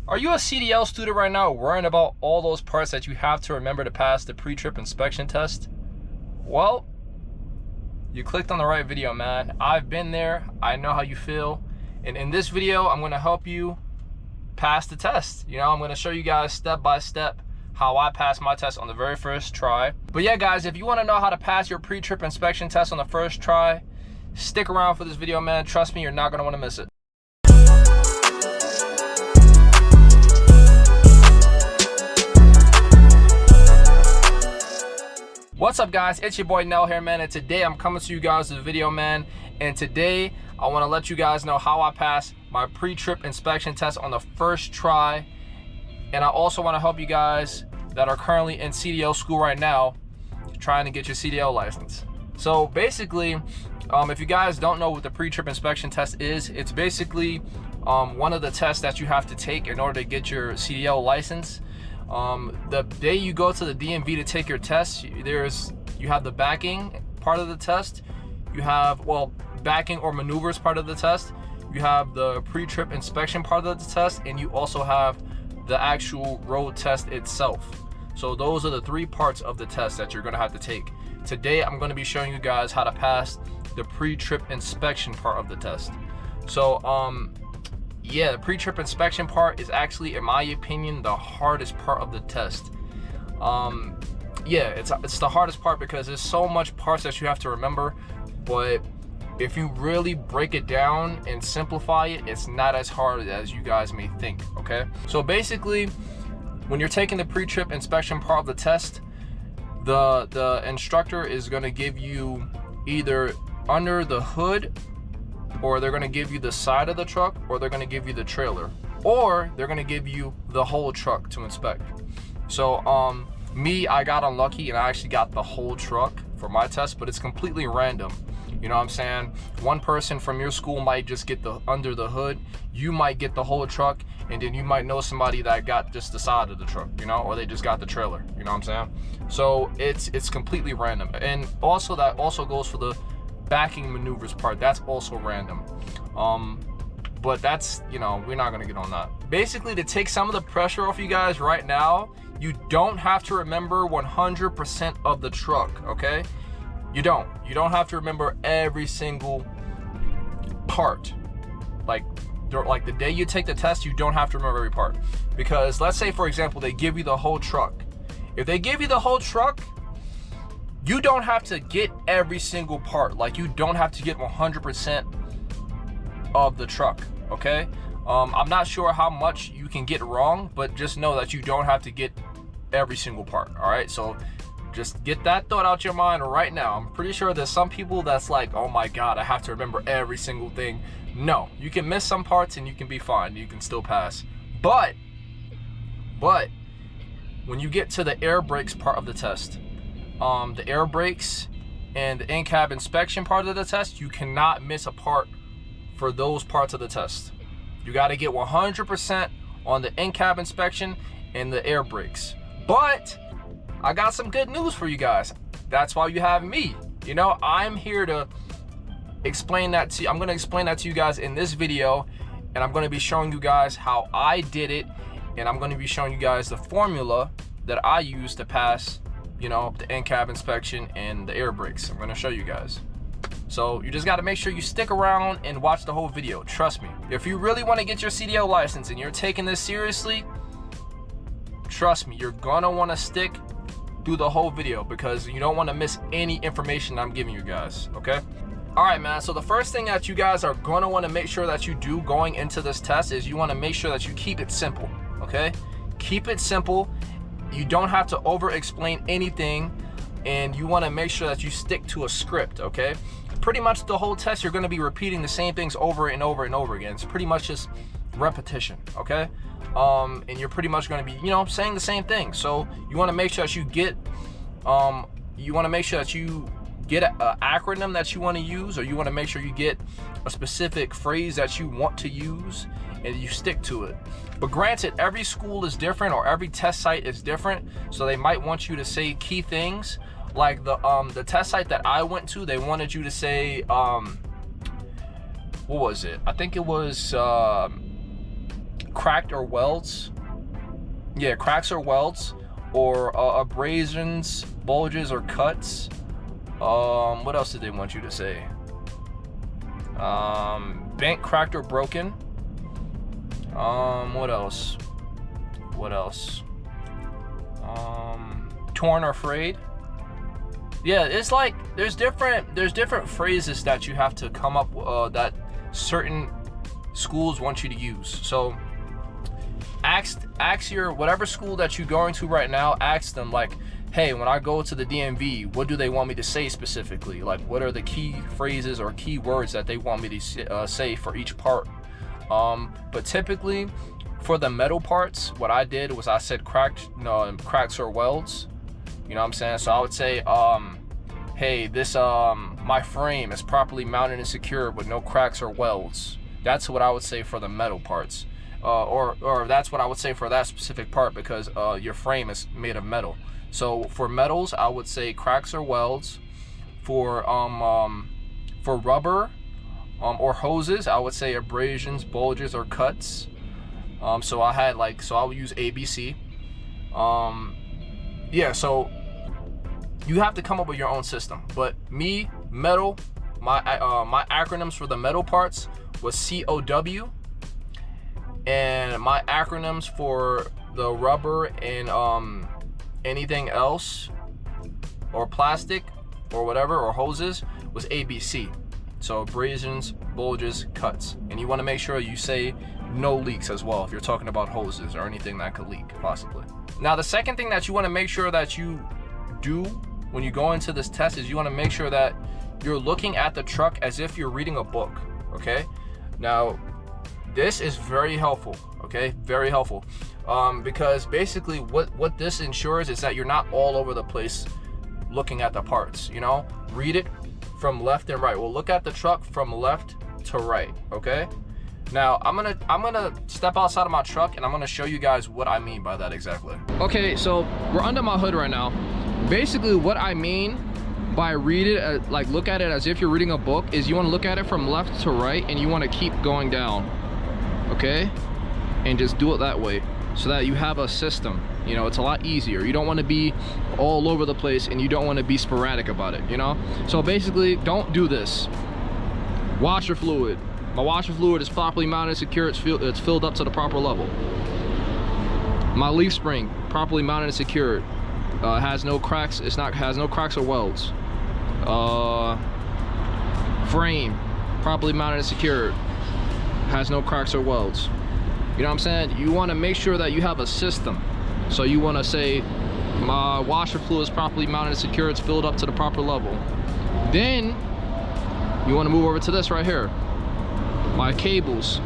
Are you a CDL student right now worrying about all those parts that you have to remember to pass the pre-trip inspection test? Well, you clicked on the right video, man. I've been there. I know how you feel. And in this video, I'm gonna help you pass the test. You know, I'm gonna show you guys step by step how I passed my test on the very first try. But yeah, guys, if you wanna know how to pass your pre-trip inspection test on the first try, stick around for this video, man. Trust me, you're not gonna wanna miss it. What's up, guys? It's your boy Nell here, man, and today I'm coming to you guys with a video, man. And today I want to let you guys know how I passed my pre-trip inspection test on the first try. And I also want to help you guys that are currently in CDL school right now trying to get your CDL license. So basically, if you guys don't know what the pre-trip inspection test is, it's basically one of the tests that you have to take in order to get your CDL license. The day you go to the DMV to take your test, you have the backing part of the test, you have, well, backing or maneuvers part of the test, you have the pre-trip inspection part of the test, and you also have the actual road test itself. So those are the three parts of the test that you're going to have to take. Today I'm going to be showing you guys how to pass the pre-trip inspection part of the test. So yeah, the pre-trip inspection part is actually, in my opinion, the hardest part of the test. Yeah, it's the hardest part because there's so much parts that you have to remember, but if you really break it down and simplify it, it's not as hard as you guys may think, okay? So basically, when you're taking the pre-trip inspection part of the test, the instructor is gonna give you either under the hood, or they're gonna give you the side of the truck, or they're gonna give you the trailer, or they're gonna give you the whole truck to inspect. So me, I got unlucky and I actually got the whole truck for my test, but it's completely random. You know what I'm saying? One person from your school might just get the under the hood, you might get the whole truck, and then you might know somebody that got just the side of the truck, you know, or they just got the trailer, you know what I'm saying? So it's completely random. And also that also goes for the backing maneuvers part, that's also random. But that's, you know, we're not gonna get on that. Basically, to take some of the pressure off you guys right now, you don't have to remember 100% of the truck, okay? You don't have to remember every single part. Like the day you take the test, you don't have to remember every part. Because let's say, for example, they give you the whole truck. If they give you the whole truck, you don't have to get every single part. Like, you don't have to get 100% of the truck, okay? I'm not sure how much you can get wrong, but just know that you don't have to get every single part, all right? So just get that thought out your mind right now. I'm pretty sure there's some people that's like, oh my God, I have to remember every single thing. No, you can miss some parts and you can be fine. You can still pass. But when you get to the air brakes part of the test, the air brakes and the in-cab inspection part of the test, you cannot miss a part for those parts of the test. You got to get 100% on the in-cab inspection and the air brakes. But I got some good news for you guys. That's why you have me. You know, I'm here to explain that to you. I'm going to explain that to you guys in this video, and I'm going to be showing you guys how I did it, and I'm going to be showing you guys the formula that I use to pass, you know, the in-cab inspection and the air brakes. I'm going to show you guys. So you just got to make sure you stick around and watch the whole video. Trust me, if you really want to get your CDL license and you're taking this seriously, trust me, you're gonna want to stick through the whole video because you don't want to miss any information I'm giving you guys, okay? All right, man, so the first thing that you guys are gonna want to make sure that you do going into this test is you want to make sure that you keep it simple, okay? Keep it simple. You don't have to over explain anything, and you want to make sure that you stick to a script, okay? Pretty much the whole test, you're going to be repeating the same things over and over and over again. It's pretty much just repetition, okay? And you're pretty much going to be, you know, saying the same thing. So you want to make sure that you get an acronym that you want to use, or you want to make sure you get a specific phrase that you want to use and you stick to it. But granted, every school is different, or every test site is different, so they might want you to say key things. Like the test site that I went to, they wanted you to say what was it? I think it was cracked or welds. Yeah, cracks or welds, or abrasions, bulges, or cuts. What else did they want you to say? Bent, cracked, or broken. What else? Torn or frayed. Yeah, it's like there's different phrases that you have to come up with, that certain schools want you to use. So ask your whatever school that you're going to right now, ask them like, hey, when I go to the DMV, what do they want me to say specifically? Like, what are the key phrases or key words that they want me to say for each part? But typically for the metal parts, what I did was I said cracks or welds. You know what I'm saying? So I would say, hey, this my frame is properly mounted and secured with no cracks or welds. That's what I would say for the metal parts. Or that's what I would say for that specific part, because your frame is made of metal. So for metals, I would say cracks or welds. For rubber or hoses, I would say abrasions, bulges, or cuts. So I would use ABC. Yeah, so you have to come up with your own system. But me, metal, my acronyms for the metal parts was COW, and my acronyms for the rubber and anything else or plastic or whatever or hoses was ABC. So abrasions, bulges, cuts. And you want to make sure you say no leaks as well if you're talking about hoses or anything that could leak possibly. Now the second thing that you want to make sure that you do when you go into this test is you want to make sure that you're looking at the truck as if you're reading a book. Okay, now this is very helpful. Okay, very helpful, because basically what this ensures is that you're not all over the place looking at the parts. You know, read it from left and right. We'll look at the truck from left to right. Okay, now I'm gonna step outside of my truck and I'm gonna show you guys what I mean by that exactly. Okay, so we're under my hood right now. Basically what I mean by read it, like look at it as if you're reading a book, is you want to look at it from left to right and you want to keep going down. Okay, and just do it that way so that you have a system. You know, it's a lot easier. You don't want to be all over the place and you don't want to be sporadic about it, you know. So basically don't do this. Washer fluid, my washer fluid is properly mounted and secure. It's filled up to the proper level. My leaf spring properly mounted and secured, has no cracks. Has no cracks or welds. Frame properly mounted and secured, has no cracks or welds. You know what I'm saying? You want to make sure that you have a system. So you want to say my washer fluid is properly mounted and secure, it's filled up to the proper level. Then you want to move over to this right here. My cables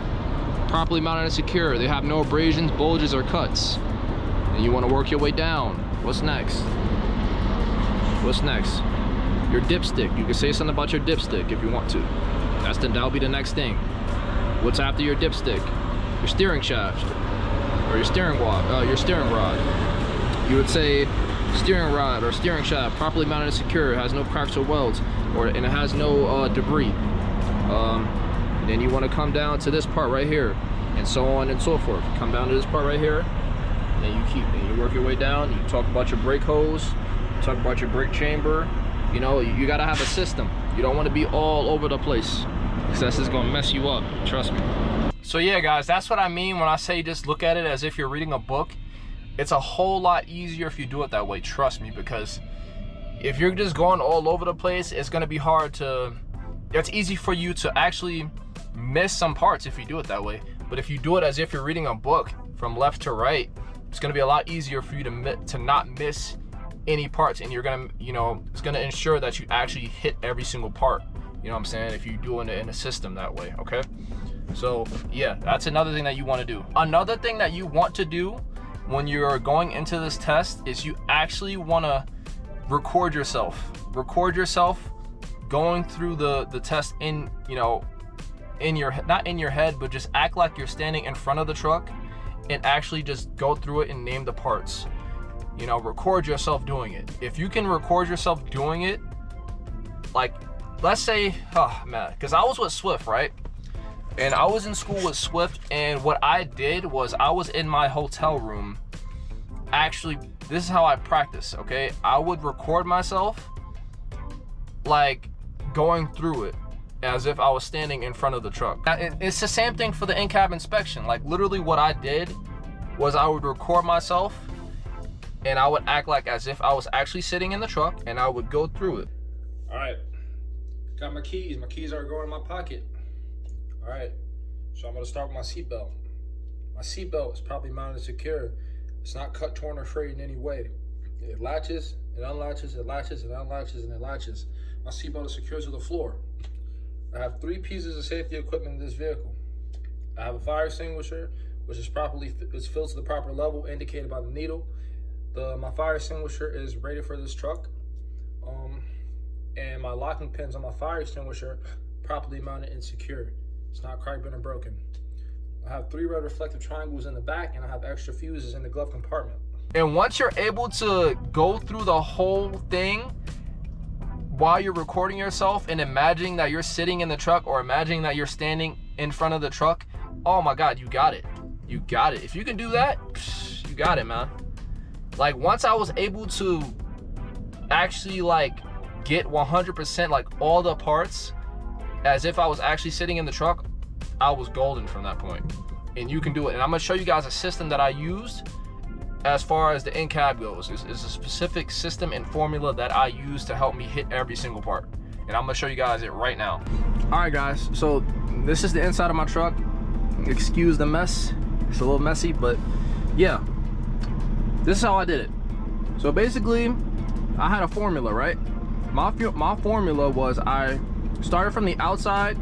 properly mounted and secure, they have no abrasions, bulges, or cuts. And you want to work your way down. What's next? What's next? Your dipstick. You can say something about your dipstick if you want to. That'll be the next thing. What's after your dipstick? Your steering shaft, or your steering rod. You would say steering rod or steering shaft properly mounted and secure, has no cracks or welds, and it has no debris. Then you want to come down to this part right here, and so on and so forth. Come down to this part right here, and you work your way down. You talk about your brake hose, you talk about your brake chamber. You know, you gotta have a system. You don't want to be all over the place, because that's just gonna mess you up. Trust me. So yeah, guys, that's what I mean when I say just look at it as if you're reading a book. It's a whole lot easier if you do it that way, trust me, because if you're just going all over the place, it's gonna be hard to, it's easy for you to actually miss some parts if you do it that way. But if you do it as if you're reading a book from left to right, it's gonna be a lot easier for you to not miss any parts, and you're gonna, you know, it's gonna ensure that you actually hit every single part. You know what I'm saying? If you do it in a system that way, okay? So yeah, that's another thing that you want to do. Another thing that you want to do when you're going into this test is you actually want to record yourself. Record yourself going through the test in, you know, not in your head, but just act like you're standing in front of the truck and actually just go through it and name the parts. You know, record yourself doing it. If you can record yourself doing it, like, let's say, oh man, because I was with Swift, right? And I was in school with Swift, and what I did was I was in my hotel room. Actually, this is how I practice, okay? I would record myself like going through it as if I was standing in front of the truck. Now, it's the same thing for the in-cab inspection. Like literally what I did was I would record myself and I would act like as if I was actually sitting in the truck, and I would go through it. All right, got my keys. My keys are going in my pocket. All right, so I'm gonna start with my seatbelt. My seatbelt is properly mounted secure. It's not cut, torn, or frayed in any way. It latches, it unlatches, it latches, it unlatches, and it latches. My seatbelt is secure to the floor. I have 3 pieces of safety equipment in this vehicle. I have a fire extinguisher, which is filled to the proper level indicated by the needle. My fire extinguisher is rated for this truck. And my locking pins on my fire extinguisher properly mounted and secure. It's not cracked, bent, or broken. I have 3 red reflective triangles in the back, and I have extra fuses in the glove compartment. And once you're able to go through the whole thing while you're recording yourself and imagining that you're sitting in the truck or imagining that you're standing in front of the truck, oh my God, you got it. You got it. If you can do that, you got it, man. Like once I was able to actually like get 100% like all the parts as if I was actually sitting in the truck, I was golden from that point. And you can do it. And I'm gonna show you guys a system that I used as far as the in-cab goes. It's a specific system and formula that I use to help me hit every single part. And I'm gonna show you guys it right now. All right guys, so this is the inside of my truck. Excuse the mess, it's a little messy, but yeah, this is how I did it. So basically, I had a formula, right? My formula was I started from the outside,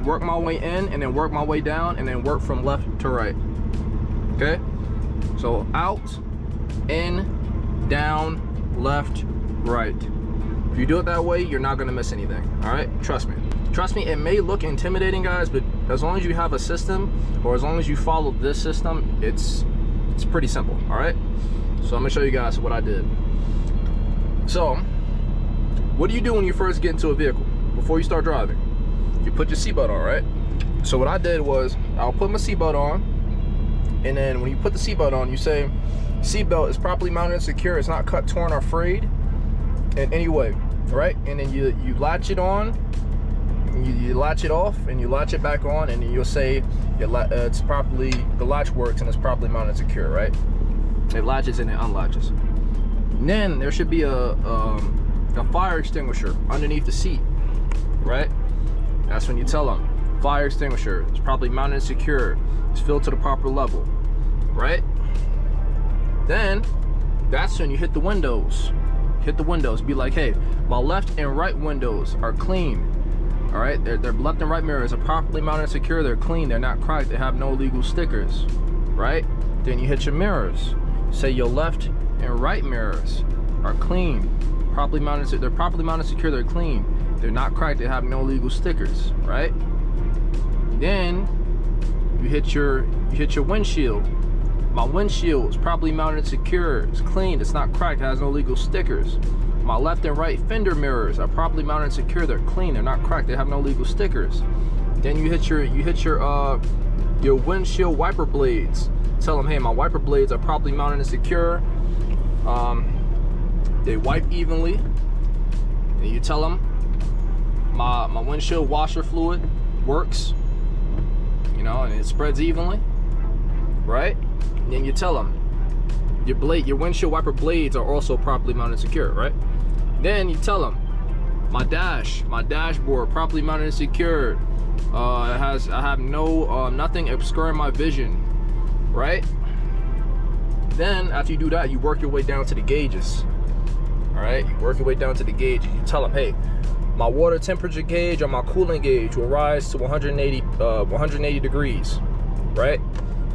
work my way in, and then work my way down, and then work from left to right. Okay? So out, in, down, left, right. If you do it that way, you're not gonna miss anything. All right? Trust me. Trust me, it may look intimidating, guys, but as long as you have a system, or as long as you follow this system, it's pretty simple. All right? So I'm gonna show you guys what I did. So, what do you do when you first get into a vehicle before you start driving? You put your seatbelt on, right? So what I did was I'll put my seatbelt on, and then when you put the seatbelt on, you say seatbelt is properly mounted and secure. It's not cut, torn, or frayed in any way, right? And then you latch it on, you latch it off, and you latch it back on, and then you'll say it's properly, the latch works and it's properly mounted and secure, right? It latches and it unlatches. And then there should be a fire extinguisher underneath the seat, right? That's when you tell them fire extinguisher is properly mounted and secure. It's filled to the proper level, right? Then that's when you hit the windows. Hit the windows. Be like, hey, my left and right windows are clean. All right, their left and right mirrors are properly mounted and secure. They're clean. They're not cracked. They have no illegal stickers, right? Then you hit your mirrors. Say your left and right mirrors are clean, properly mounted. They're properly mounted and secure. They're clean. They're not cracked. They have no illegal stickers, right? Then you hit your windshield. My windshield is properly mounted and secure. It's clean. It's not cracked. It has no illegal stickers. My left and right fender mirrors are properly mounted and secure. They're clean. They're not cracked. They have no illegal stickers. Then you hit your windshield wiper blades. Tell them, hey, my wiper blades are properly mounted and secure. They wipe evenly. And you tell them my windshield washer fluid works, you know, and it spreads evenly, right? And then you tell them your windshield wiper blades are also properly mounted and secure, right? Then you tell them my dashboard properly mounted and secure. I have no nothing obscuring my vision, right? Then after you do that, you work your way down to the gauges. All right, you work your way down to the gauge. You tell them, hey, my water temperature gauge or my coolant gauge will rise to 180 degrees, right?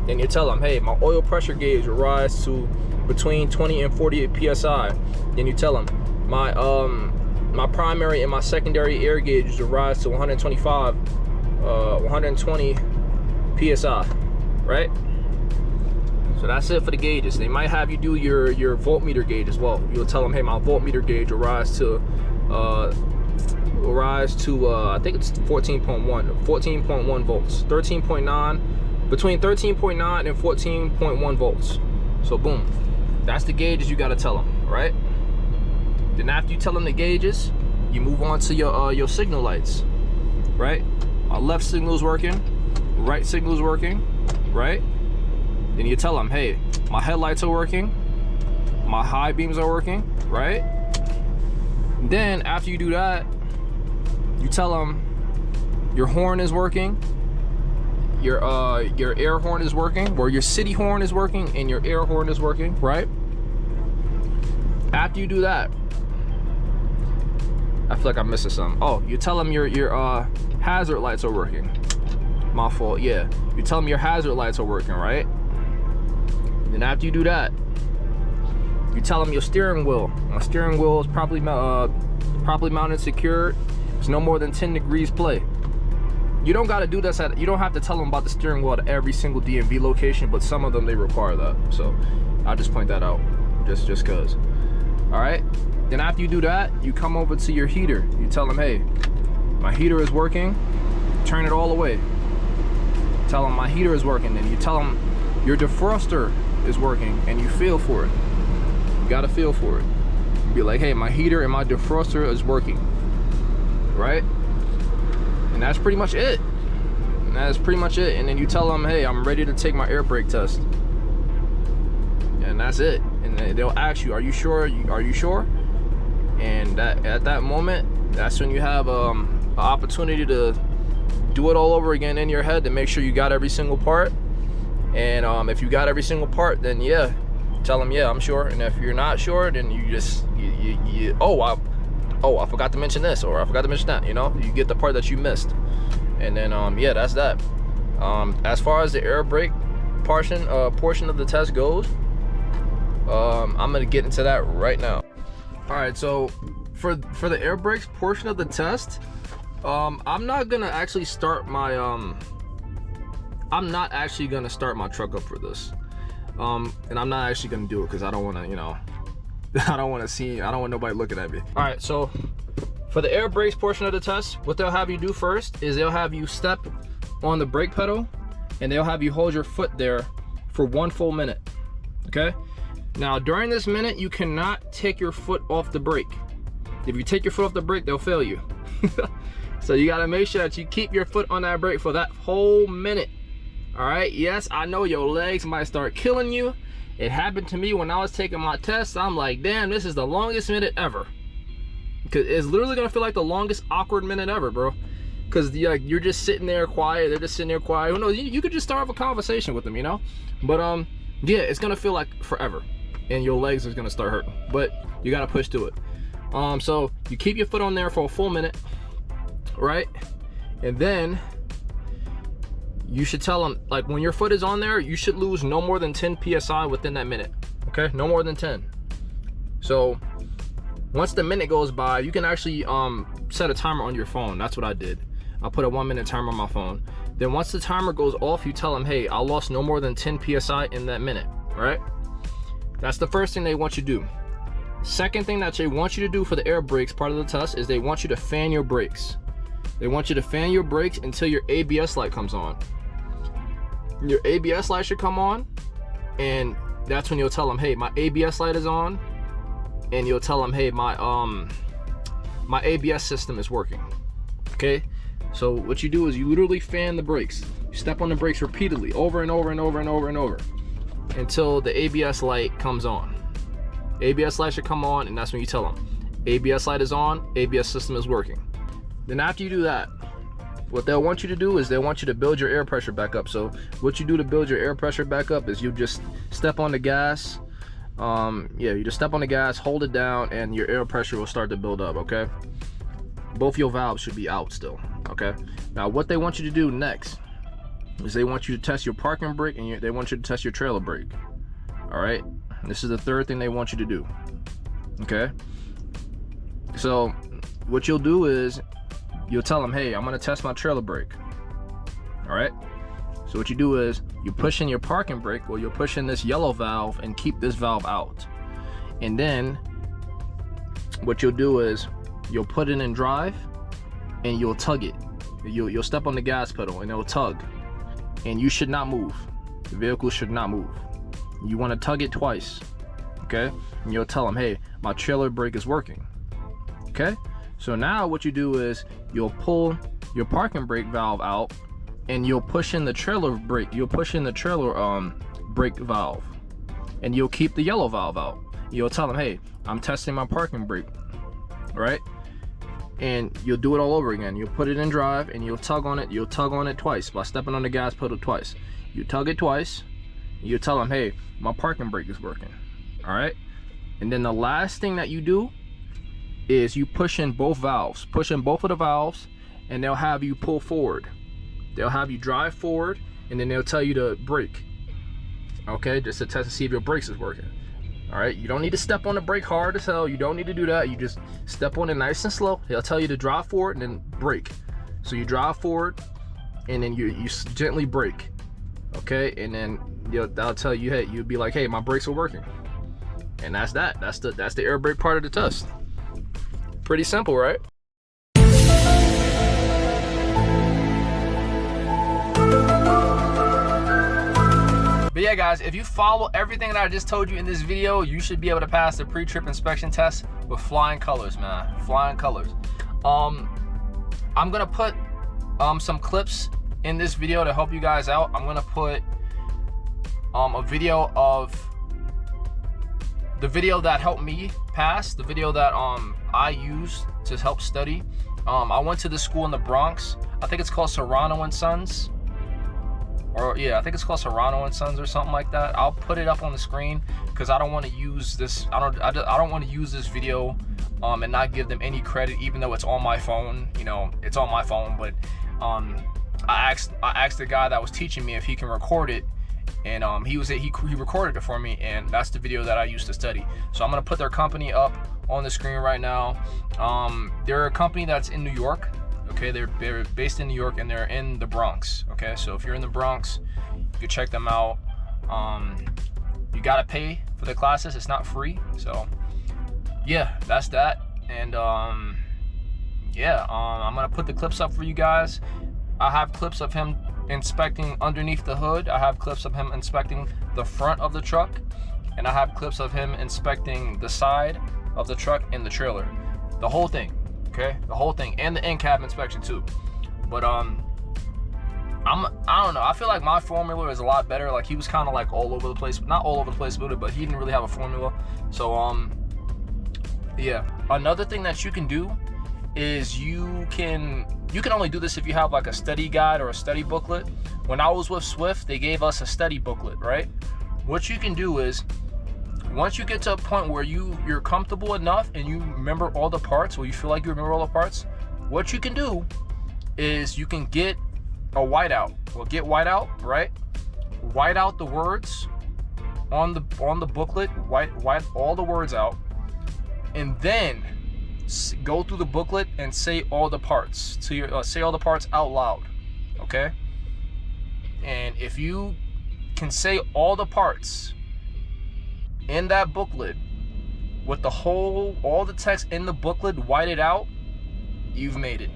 Then you tell them, hey, my oil pressure gauge will rise to between 20 and 48 psi. Then you tell them my primary and my secondary air gauges will rise to 120 psi, right? So that's it for the gauges. They might have you do your voltmeter gauge as well. You'll tell them, hey, my voltmeter gauge will rise to will rise to I think it's 14.1 volts, 13.9, between 13.9 and 14.1 volts. So boom, that's the gauges you got to tell them, right? Then after you tell them the gauges, you move on to your signal lights, right? My left signal is working, right signal is working, right? Then you tell them, hey, my headlights are working, my high beams are working, right? Then after you do that, you tell them your horn is working, your air horn is working, or your city horn is working, and your air horn is working, right? After you do that, I feel like I'm missing something. Oh, you tell them your hazard lights are working. My fault, yeah. You tell them your hazard lights are working, right? Then after you do that, you tell them your steering wheel. My steering wheel is properly mounted, secured. It's no more than 10 degrees play. You don't got to do this you don't have to tell them about the steering wheel at every single DMV location, but some of them, they require that. So I'll just point that out, just cause. All right. Then after you do that, you come over to your heater. You tell them, hey, my heater is working. Turn it all the way. Tell them my heater is working. Then you tell them your defroster is working, and you feel for it. You gotta feel for it. Be like, hey, my heater and my defroster is working, right? And that's pretty much it. And that's pretty much it. And then you tell them, hey, I'm ready to take my air brake test. And that's it. And they'll ask you, are you sure? Are you sure? And at that moment, that's when you have an opportunity to do it all over again in your head to make sure you got every single part. And if you got every single part, then yeah, tell them, yeah, I'm sure. And if you're not sure, then you just oh, I forgot to mention this, or I forgot to mention that. You know, you get the part that you missed. And then yeah, that's that. As far as the air brake portion of the test goes, I'm gonna get into that right now. All right, so for the air brakes portion of the test, I'm not gonna actually start my I'm not actually gonna start my truck up for this, and I'm not actually gonna do it because I don't want to, you know, I don't want nobody looking at me. All right, so for the air brakes portion of the test, what they'll have you do first is they'll have you step on the brake pedal, and they'll have you hold your foot there for 1 full minute. Okay, now during this minute, you cannot take your foot off the brake. If you take your foot off the brake, they'll fail you. So you got to make sure that you keep your foot on that brake for that whole minute. All right, yes, I know your legs might start killing you. It happened to me when I was taking my test. I'm like, damn, this is the longest minute ever. Because it's literally gonna feel like the longest awkward minute ever, bro. Because you're just sitting there quiet, they're just sitting there quiet. Who knows, you could just start off a conversation with them, you know. But yeah, it's gonna feel like forever, and your legs is gonna start hurting, but you gotta push through it. So you keep your foot on there for a full minute, right? And then you should tell them, like, when your foot is on there, you should lose no more than 10 psi within that minute. Okay, no more than 10. So once the minute goes by, you can actually set a timer on your phone. That's what I did. I put a 1 minute timer on my phone. Then once the timer goes off, you tell them, hey, I lost no more than 10 psi in that minute. Right? That's the first thing they want you to do. Second thing that they want you to do for the air brakes part of the test is they want you to fan your brakes. They want you to fan your brakes until your ABS light comes on. Your ABS light should come on, and that's when you'll tell them, hey, my ABS light is on, and you'll tell them, hey, my ABS system is working. Okay, so what you do is you literally fan the brakes. You step on the brakes repeatedly, over and over and over and over and over, until the ABS light comes on. ABS light should come on, and that's when you tell them, ABS light is on, ABS system is working. Then after you do that, what they'll want you to do is they want you to build your air pressure back up. So what you do to build your air pressure back up is you just step on the gas. Yeah, you just step on the gas, hold it down, and your air pressure will start to build up. Okay, both your valves should be out still. Okay, now what they want you to do next is they want you to test your parking brake, and they want you to test your trailer brake. All right, this is the third thing they want you to do. Okay, so what you'll do is you'll tell them, hey, I'm gonna test my trailer brake. All right, so what you do is you push in your parking brake, or you'll push in this yellow valve and keep this valve out. And then what you'll do is you'll put it in drive, and you'll tug it. You'll step on the gas pedal and it'll tug, and you should not move. The vehicle should not move. You want to tug it twice, okay? And you'll tell them, hey, my trailer brake is working, okay? So now what you do is you'll pull your parking brake valve out, and you'll push in the trailer brake. You'll push in the trailer brake valve, and you'll keep the yellow valve out. You'll tell them, hey, I'm testing my parking brake, right? And you'll do it all over again. You'll put it in drive and you'll tug on it. You'll tug on it twice by stepping on the gas pedal twice. You tug it twice. You tell them, hey, my parking brake is working. All right. And then the last thing that you do is you push in both valves. Push in both of the valves, and they'll have you pull forward. They'll have you drive forward, and then they'll tell you to brake. Okay, just to test to see if your brakes is working. All right, you don't need to step on the brake hard as hell. You don't need to do that. You just step on it nice and slow. He'll tell you to drive forward and then brake. So you drive forward, and then you gently brake. Okay, and then that'll tell you, hey, you'll be like, hey, my brakes are working. And that's that. That's the air brake part of the test. Pretty simple, right? But yeah, guys, if you follow everything that I just told you in this video, you should be able to pass the pre-trip inspection test with flying colors, man. Flying colors. I'm gonna put some clips in this video to help you guys out. I'm gonna put a video of the video that helped me pass, the video that I used to help study. I went to this school in the Bronx. I think it's called Serrano and Sons. Or yeah, I think it's called Serrano and Sons or something like that. I'll put it up on the screen because I don't want to use this. I don't want to use this video and not give them any credit, even though it's on my phone. You know, it's on my phone. But I asked the guy that was teaching me if he can record it, and he recorded it for me, and that's the video that I used to study. So I'm gonna put their company up on the screen right now. They're a company that's in New York. Okay, they're based in New York, and they're in the Bronx. Okay, so if you're in the Bronx, you can check them out. You gotta pay for the classes. It's not free. So yeah, that's that. And yeah, I'm gonna put the clips up for you guys. I have clips of him inspecting underneath the hood. I have clips of him inspecting the front of the truck, and I have clips of him inspecting the side of the truck and the trailer, the whole thing. Okay, the whole thing, and the in-cab inspection too. But I don't know, I feel like my formula is a lot better. Like, he was kind of like all over the place, not all over the place with it, but he didn't really have a formula. So yeah, another thing that you can do is you can only do this if you have like a study guide or a study booklet. When I was with Swift, they gave us a study booklet, right? What you can do is, once you get to a point where you're comfortable enough and you remember all the parts, or you feel like you remember all the parts, what you can do is you can get a whiteout. Well, get whiteout, right? White out the words on the booklet, white all the words out, and then go through the booklet and say all the parts to your say all the parts out loud. Okay? And if you can say all the parts in that booklet with all the text in the booklet whited out, you've made it.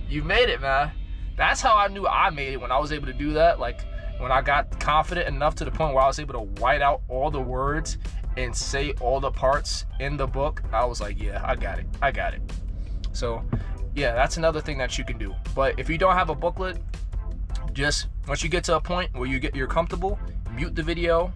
You've made it, man. That's how I knew I made it, when I was able to do that. Like, when I got confident enough to the point where I was able to white out all the words and say all the parts in the book, I was like, yeah, I got it. So yeah, that's another thing that you can do. But if you don't have a booklet, just once you get to a point where you're comfortable, mute the video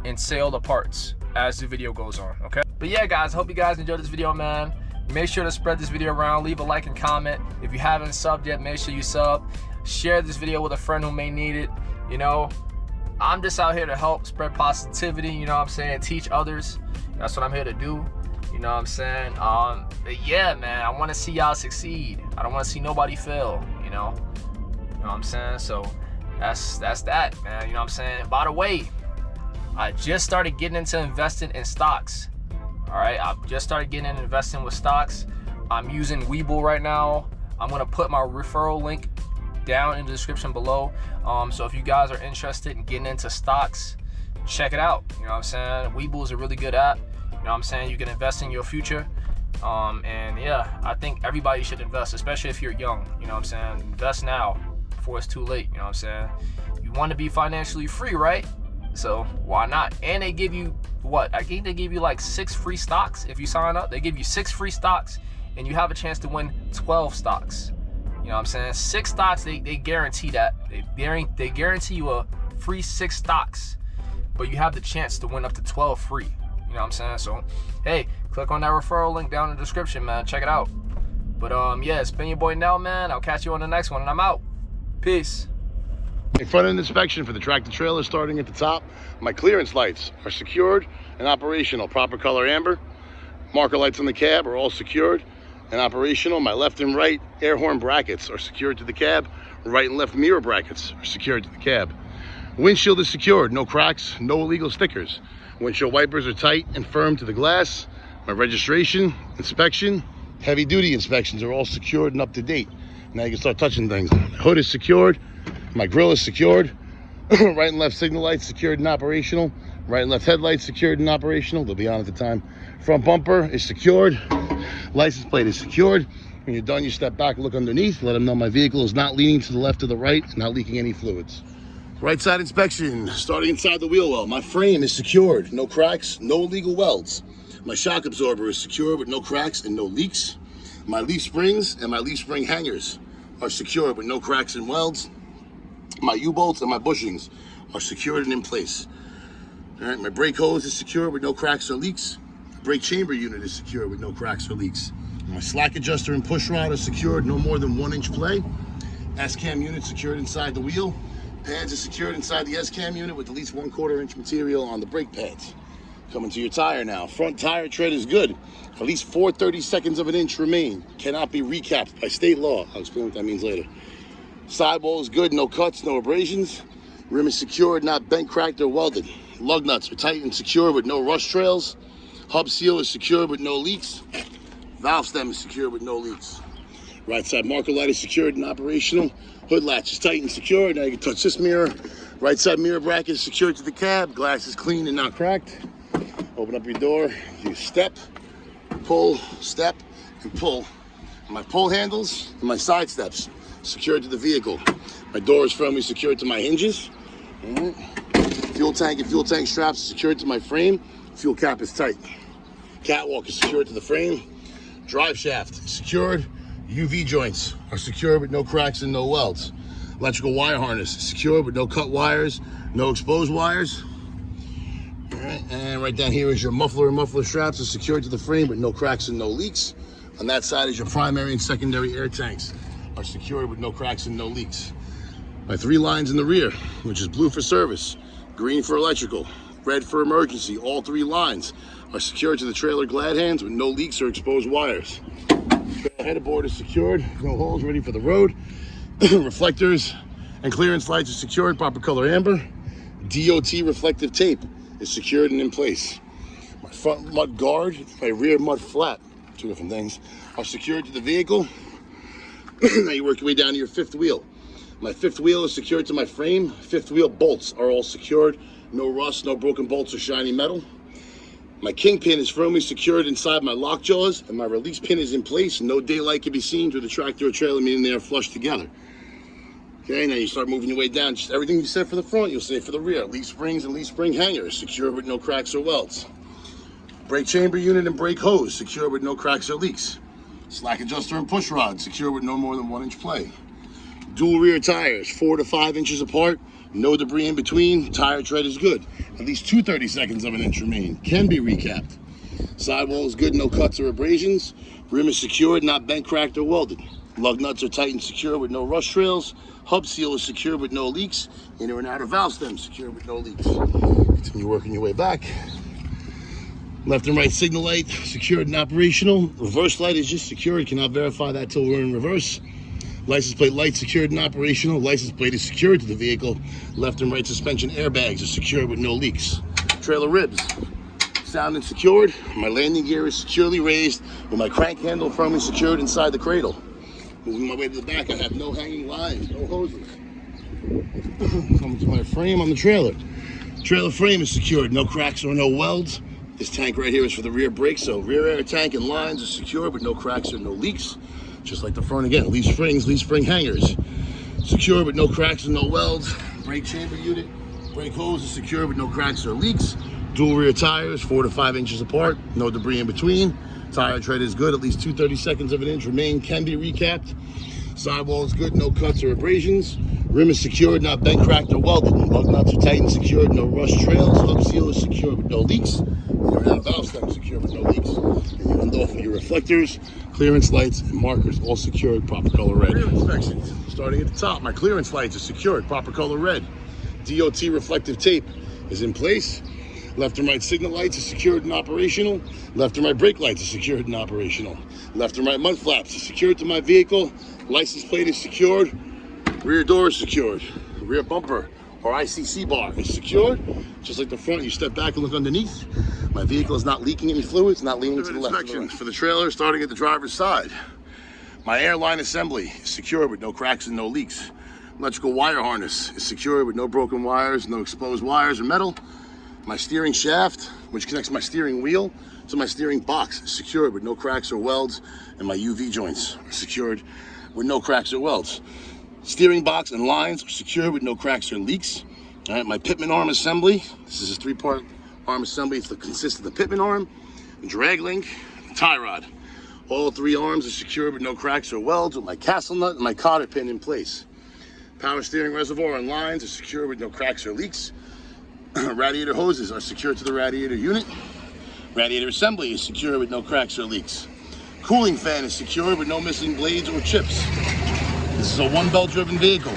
and say all the parts as the video goes on. Okay, but yeah, guys, hope you guys enjoyed this video, man. Make sure to spread this video around, leave a like and comment. If you haven't subbed yet, make sure you sub. Share this video with a friend who may need it. You know, I'm just out here to help spread positivity, you know what I'm saying, teach others. That's what I'm here to do, you know what I'm saying. But yeah, man, I want to see y'all succeed. I don't want to see nobody fail, you know what I'm saying. So that's that, man, you know what I'm saying. By the way, I just started getting into investing in stocks. All right, I've just started getting into investing with stocks. I'm using Webull right now. I'm gonna put my referral link down in the description below. So if you guys are interested in getting into stocks, check it out. You know what I'm saying? Webull is a really good app. You know what I'm saying? You can invest in your future. And yeah, I think everybody should invest, especially if you're young. You know what I'm saying? Invest now before it's too late. You know what I'm saying? You want to be financially free, right? So why not? And they give you what? I think they give you like 6 free stocks if you sign up. They give you 6 free stocks, and you have a chance to win 12 stocks. You know what I'm saying? 6 stocks, they guarantee that. They guarantee you a free 6 stocks, but you have the chance to win up to 12 free. You know what I'm saying? So, hey, click on that referral link down in the description, man. Check it out. But yeah, it's been your boy Nell, man. I'll catch you on the next one, and I'm out. Peace. A front end inspection for the tractor trailer starting at the top. My clearance lights are secured and operational. Proper color amber. Marker lights on the cab are all secured and operational. My left and right air horn brackets are secured to the cab. Right and left mirror brackets are secured to the cab. Windshield is secured, no cracks, no illegal stickers. Windshield wipers are tight and firm to the glass. My registration, inspection, heavy duty inspections are all secured and up to date. Now you can start touching things. My hood is secured. My grille is secured. Right and left signal lights secured and operational. Right and left headlights secured and operational. They'll be on at the time. Front bumper is secured. License plate is secured. When you're done, you step back and look underneath. Let them know my vehicle is not leaning to the left or the right, not leaking any fluids. Right side inspection, starting inside the wheel well. My frame is secured. No cracks, no illegal welds. My shock absorber is secured with no cracks and no leaks. My leaf springs and my leaf spring hangers are secured with no cracks and welds. My U-bolts and my bushings are secured and in place. All right, my brake hose is secure with no cracks or leaks. Brake chamber unit is secure with no cracks or leaks. My slack adjuster and push rod are secured, no more than 1-inch play. S-cam unit secured inside the wheel. Pads are secured inside the S-cam unit with at least 1/4 inch material on the brake pads. Coming to your tire now. Front tire tread is good. At least 4/32 of an inch remain. Cannot be recapped by state law. I'll explain what that means later. Sidewall is good, no cuts, no abrasions. Rim is secured, not bent, cracked, or welded. Lug nuts are tight and secure with no rust trails. Hub seal is secure with no leaks. Valve stem is secure with no leaks. Right side marker light is secured and operational. Hood latch is tight and secure. Now you can touch this mirror. Right side mirror bracket is secured to the cab. Glass is clean and not cracked. Open up your door. You step, pull, step, and pull. My pull handles and my side steps secured to the vehicle. My door is firmly secured to my hinges. Fuel tank and fuel tank straps are secured to my frame. Fuel cap is tight. Catwalk is secured to the frame. Drive shaft is secured. UV joints are secured with no cracks and no welds. Electrical wire harness is secured with no cut wires, no exposed wires. All right, and right down here is your muffler and muffler straps are secured to the frame with no cracks and no leaks. On that side is your primary and secondary air tanks are secured with no cracks and no leaks. My 3 lines in the rear, which is blue for service, green for electrical, red for emergency, all 3 lines are secured to the trailer glad hands with no leaks or exposed wires. Trailer headerboard is secured, no holes, ready for the road. Reflectors and clearance lights are secured, proper color amber. DOT reflective tape is secured and in place. My front mud guard, my rear mud flap, 2 different things, are secured to the vehicle. Now you work your way down to your 5th wheel. My 5th wheel is secured to my frame. 5th wheel bolts are all secured. No rust, no broken bolts or shiny metal. My kingpin is firmly secured inside my lock jaws, and my release pin is in place. No daylight can be seen through the tractor or trailer, meaning they are flush together. Okay, now you start moving your way down. Just everything you said for the front, you'll say for the rear. Leaf springs and leaf spring hangers, secured with no cracks or welds. Brake chamber unit and brake hose, secured with no cracks or leaks. Slack adjuster and push rod, secure with no more than 1-inch play. Dual rear tires, 4 to 5 inches apart, no debris in between, tire tread is good. At least 2/32 of an inch remain, can be recapped. Sidewall is good, no cuts or abrasions. Rim is secured, not bent, cracked, or welded. Lug nuts are tight and secure with no rust trails. Hub seal is secure with no leaks. Inner and outer valve stem secure with no leaks. Continue working your way back. Left and right signal light, secured and operational. Reverse light is just secured, cannot verify that till we're in reverse. License plate light secured and operational. License plate is secured to the vehicle. Left and right suspension airbags are secured with no leaks. Trailer ribs, sound and secured. My landing gear is securely raised with my crank handle firmly secured inside the cradle. Moving my way to the back, I have no hanging lines, no hoses. Coming to my frame on the trailer. Trailer frame is secured, no cracks or no welds. This tank right here is for the rear brakes, so rear air tank and lines are secured with no cracks or no leaks. Just like the front again, leaf springs, leaf spring hangers. Secure with no cracks and no welds. Brake chamber unit, brake hose is secure with no cracks or leaks. Dual rear tires, 4 to 5 inches apart, no debris in between. Tire tread is good, at least 2/32 seconds of an inch remain, can be recapped. Sidewall is good, no cuts or abrasions. Rim is secured, not bent, cracked, or welded. Lug nuts are tight and secured, no rust trails. Hub seal is secured with no leaks. Your rear valve stem is secured with no leaks. And you end off with your reflectors, clearance lights, and markers, all secured, proper color red. Rear inspection. Starting at the top, my clearance lights are secured, proper color red. DOT reflective tape is in place. Left and right signal lights are secured and operational. Left and right brake lights are secured and operational. Left and right mud flaps are secured to my vehicle. License plate is secured. Rear door is secured. Rear bumper or ICC bar is secured. Just like the front, you step back and look underneath. My vehicle is not leaking any fluids, not leaning to the left. For the trailer, starting at the driver's side. My airline assembly is secured with no cracks and no leaks. Electrical wire harness is secured with no broken wires, no exposed wires or metal. My steering shaft, which connects my steering wheel to my steering box, is secured with no cracks or welds, and my UV joints are secured with no cracks or welds. Steering box and lines are secured with no cracks or leaks. All right, my pitman arm assembly. This is a 3-part arm assembly. It consists of the pitman arm, drag link, and tie rod. All 3 arms are secured with no cracks or welds, with my castle nut and my cotter pin in place. Power steering reservoir and lines are secured with no cracks or leaks. Radiator hoses are secured to the radiator unit. Radiator assembly is secure with no cracks or leaks. Cooling fan is secured with no missing blades or chips. This is a 1-belt driven vehicle.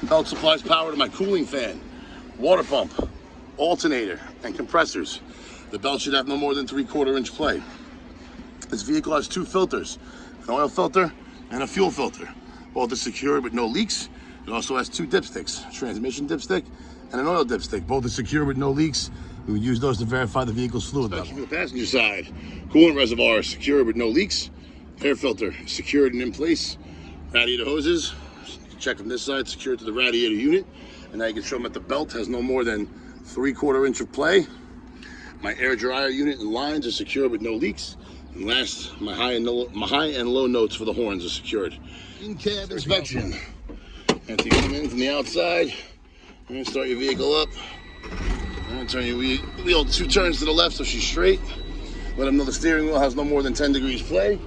Belt supplies power to my cooling fan, water pump, alternator, and compressors. The belt should have no more than 3/4 inch play. This vehicle has 2 filters, an oil filter and a fuel filter. Both are secured with no leaks. It also has 2 dipsticks, a transmission dipstick and an oil dipstick. Both are secure with no leaks. We would use those to verify the vehicle's fluid level. From the passenger side, coolant reservoir is secured with no leaks. Air filter is secured and in place. Radiator hoses, check from this side, secured to the radiator unit. And now you can show them that the belt has no more than 3/4 inch of play. My air dryer unit and lines are secured with no leaks. And last, my high and low notes for the horns are secured. In-cab inspection. After you come in from the outside, you're gonna start your vehicle up. And turn your wheel 2 turns to the left so she's straight. Let them know the steering wheel has no more than 10 degrees play.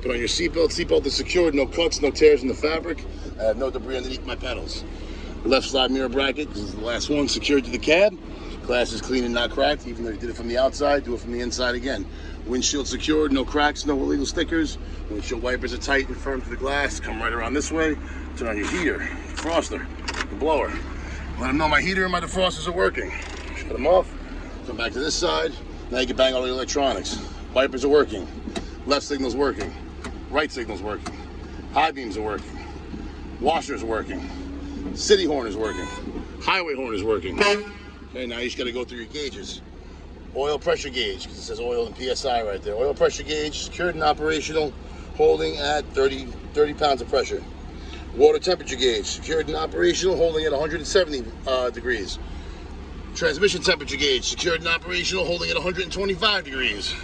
Put on your seatbelt. Seatbelt is secured, no cuts, no tears in the fabric. I have no debris underneath my pedals. The left side mirror bracket, this is the last one, secured to the cab. Glass is clean and not cracked, even though you did it from the outside, do it from the inside again. Windshield secured, no cracks, no illegal stickers. Windshield wipers are tight and firm to the glass. Come right around this way. Turn on your heater, defroster, the blower. Let them know my heater and my defrosters are working. Shut them off. Come back to this side. Now you can bang all the electronics. Wipers are working. Left signal's working. Right signal's working. High beams are working. Washers are working. City horn is working. Highway horn is working. Okay, now you just got to go through your gauges. Oil pressure gauge, because it says oil and PSI right there. Oil pressure gauge, secured and operational, holding at 30 pounds of pressure. Water temperature gauge, secured and operational, holding at 170 degrees. Transmission temperature gauge, secured and operational, holding at 125 degrees.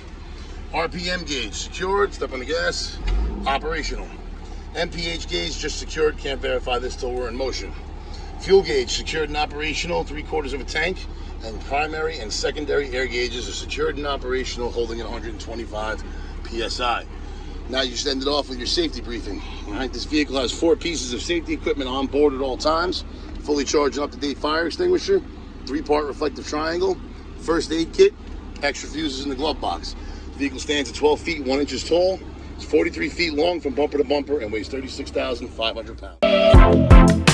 RPM gauge, secured, step on the gas, operational. MPH gauge, just secured, can't verify this till we're in motion. Fuel gauge, secured and operational, 3/4 of a tank, and primary and secondary air gauges are secured and operational, holding at 125 PSI. Now you just end it off with your safety briefing. All right, this vehicle has 4 pieces of safety equipment on board at all times, fully charged and up-to-date fire extinguisher, 3-part reflective triangle, first aid kit, extra fuses in the glove box. The vehicle stands at 12 feet 1 inches tall. It's 43 feet long from bumper to bumper and weighs 36,500 pounds.